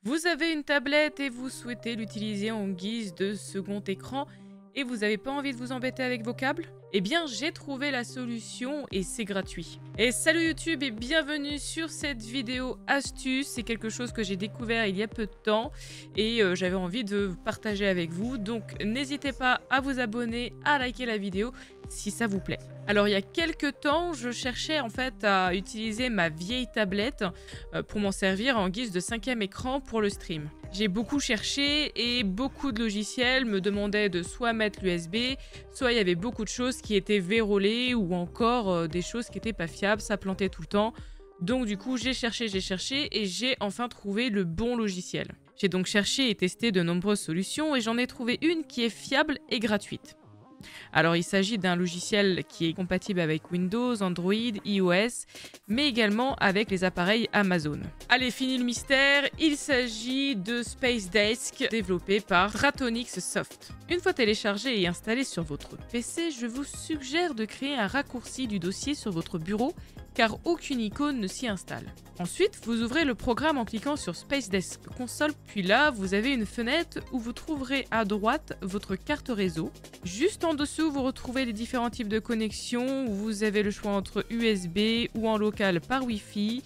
Vous avez une tablette et vous souhaitez l'utiliser en guise de second écran et vous n'avez pas envie de vous embêter avec vos câbles? Eh bien, j'ai trouvé la solution et c'est gratuit. Et salut YouTube et bienvenue sur cette vidéo astuce. C'est quelque chose que j'ai découvert il y a peu de temps et j'avais envie de partager avec vous. Donc, n'hésitez pas à vous abonner, à liker la vidéo si ça vous plaît. Alors, il y a quelques temps, je cherchais en fait à utiliser ma vieille tablette pour m'en servir en guise de 5e écran pour le stream. J'ai beaucoup cherché et beaucoup de logiciels me demandaient de soit mettre l'USB, soit il y avait beaucoup de choses qui étaient vérolées ou encore des choses qui n'étaient pas fiables, ça plantait tout le temps. Donc du coup, j'ai cherché et j'ai enfin trouvé le bon logiciel. J'ai donc cherché et testé de nombreuses solutions et j'en ai trouvé une qui est fiable et gratuite. Alors il s'agit d'un logiciel qui est compatible avec Windows, Android, iOS, mais également avec les appareils Amazon. Allez, fini le mystère, il s'agit de Space Desk développé par Stratonix Soft. Une fois téléchargé et installé sur votre PC, je vous suggère de créer un raccourci du dossier sur votre bureau car aucune icône ne s'y installe. Ensuite, vous ouvrez le programme en cliquant sur Space Desk Console, puis là, vous avez une fenêtre où vous trouverez à droite votre carte réseau. Juste en dessous, vous retrouvez les différents types de connexions, où vous avez le choix entre USB ou en local par Wi-Fi,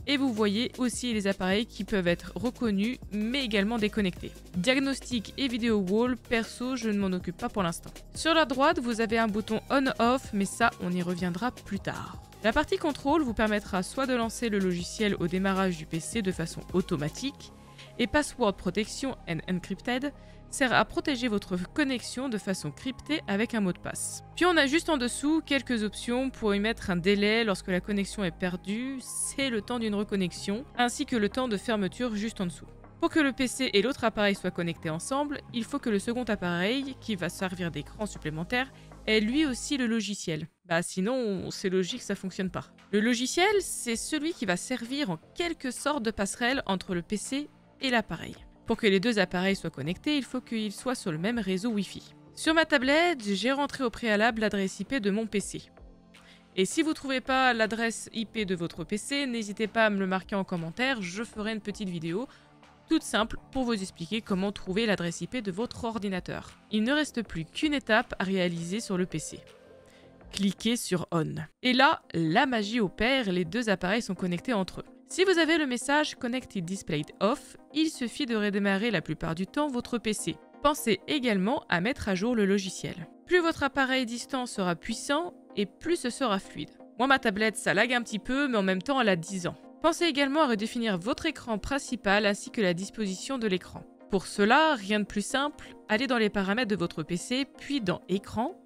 et vous voyez aussi les appareils qui peuvent être reconnus, mais également déconnectés. Diagnostic et vidéo wall, perso, je ne m'en occupe pas pour l'instant. Sur la droite, vous avez un bouton on-off, mais ça, on y reviendra plus tard. La partie contrôle vous permettra soit de lancer le logiciel au démarrage du PC de façon automatique, et Password Protection and Encrypted sert à protéger votre connexion de façon cryptée avec un mot de passe. Puis on a juste en dessous quelques options pour y mettre un délai lorsque la connexion est perdue, c'est le temps d'une reconnexion, ainsi que le temps de fermeture juste en dessous. Pour que le PC et l'autre appareil soient connectés ensemble, il faut que le second appareil, qui va servir d'écran supplémentaire, ait lui aussi le logiciel. Sinon, c'est logique, ça fonctionne pas. Le logiciel, c'est celui qui va servir en quelque sorte de passerelle entre le PC et l'appareil. Pour que les deux appareils soient connectés, il faut qu'ils soient sur le même réseau Wi-Fi. Sur ma tablette, j'ai rentré au préalable l'adresse IP de mon PC. Et si vous ne trouvez pas l'adresse IP de votre PC, n'hésitez pas à me le marquer en commentaire, je ferai une petite vidéo toute simple pour vous expliquer comment trouver l'adresse IP de votre ordinateur. Il ne reste plus qu'une étape à réaliser sur le PC. Cliquez sur On. Et là, la magie opère, les deux appareils sont connectés entre eux. Si vous avez le message Connected Displayed Off, il suffit de redémarrer la plupart du temps votre PC. Pensez également à mettre à jour le logiciel. Plus votre appareil distant sera puissant et plus ce sera fluide. Moi, ma tablette, ça lag un petit peu, mais en même temps, elle a 10 ans. Pensez également à redéfinir votre écran principal ainsi que la disposition de l'écran. Pour cela, rien de plus simple, allez dans les paramètres de votre PC, puis dans Écran.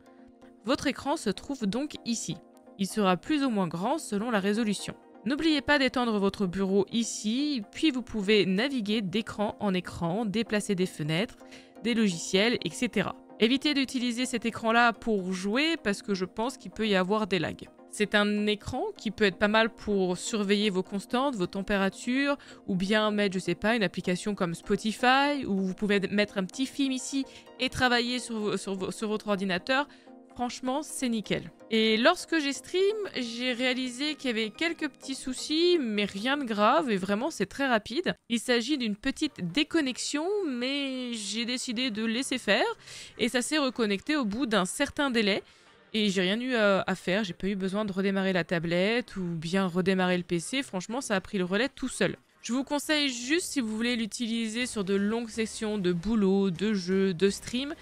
Votre écran se trouve donc ici. Il sera plus ou moins grand selon la résolution. N'oubliez pas d'étendre votre bureau ici, puis vous pouvez naviguer d'écran en écran, déplacer des fenêtres, des logiciels, etc. Évitez d'utiliser cet écran-là pour jouer parce que je pense qu'il peut y avoir des lags. C'est un écran qui peut être pas mal pour surveiller vos constantes, vos températures, ou bien mettre, je sais pas, une application comme Spotify, où vous pouvez mettre un petit film ici et travailler sur votre ordinateur. Franchement, c'est nickel. Et lorsque j'ai stream, j'ai réalisé qu'il y avait quelques petits soucis, mais rien de grave, et vraiment c'est très rapide. Il s'agit d'une petite déconnexion, mais j'ai décidé de laisser faire, et ça s'est reconnecté au bout d'un certain délai. Et j'ai rien eu à faire, j'ai pas eu besoin de redémarrer la tablette ou bien redémarrer le PC, franchement ça a pris le relais tout seul. Je vous conseille juste si vous voulez l'utiliser sur de longues sessions de boulot, de jeux, de stream,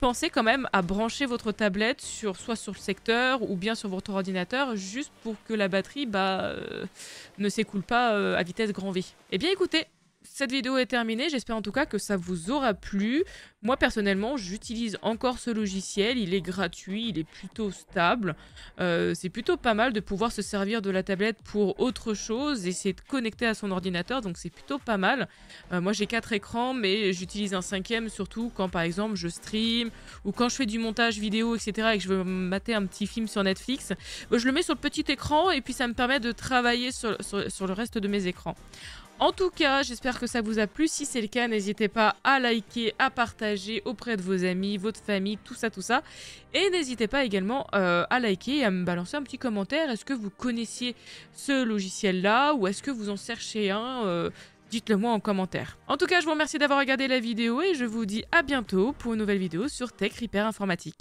pensez quand même à brancher votre tablette soit sur le secteur ou bien sur votre ordinateur juste pour que la batterie ne s'écoule pas à vitesse grand V. Eh bien écoutez, cette vidéo est terminée, j'espère en tout cas que ça vous aura plu. Moi personnellement, j'utilise encore ce logiciel, il est gratuit, il est plutôt stable. C'est plutôt pas mal de pouvoir se servir de la tablette pour autre chose et c'est connecté à son ordinateur, donc c'est plutôt pas mal. Moi j'ai 4 écrans, mais j'utilise un 5e surtout quand par exemple je stream ou quand je fais du montage vidéo, etc. et que je veux mater un petit film sur Netflix. Je le mets sur le petit écran et puis ça me permet de travailler sur le reste de mes écrans. En tout cas, j'espère que ça vous a plu. Si c'est le cas, n'hésitez pas à liker, à partager auprès de vos amis, votre famille, tout ça, tout ça. Et n'hésitez pas également à liker et à me balancer un petit commentaire. Est-ce que vous connaissiez ce logiciel-là ou est-ce que vous en cherchez un dites-le moi en commentaire. En tout cas, je vous remercie d'avoir regardé la vidéo et je vous dis à bientôt pour une nouvelle vidéo sur Tech Repair Informatique.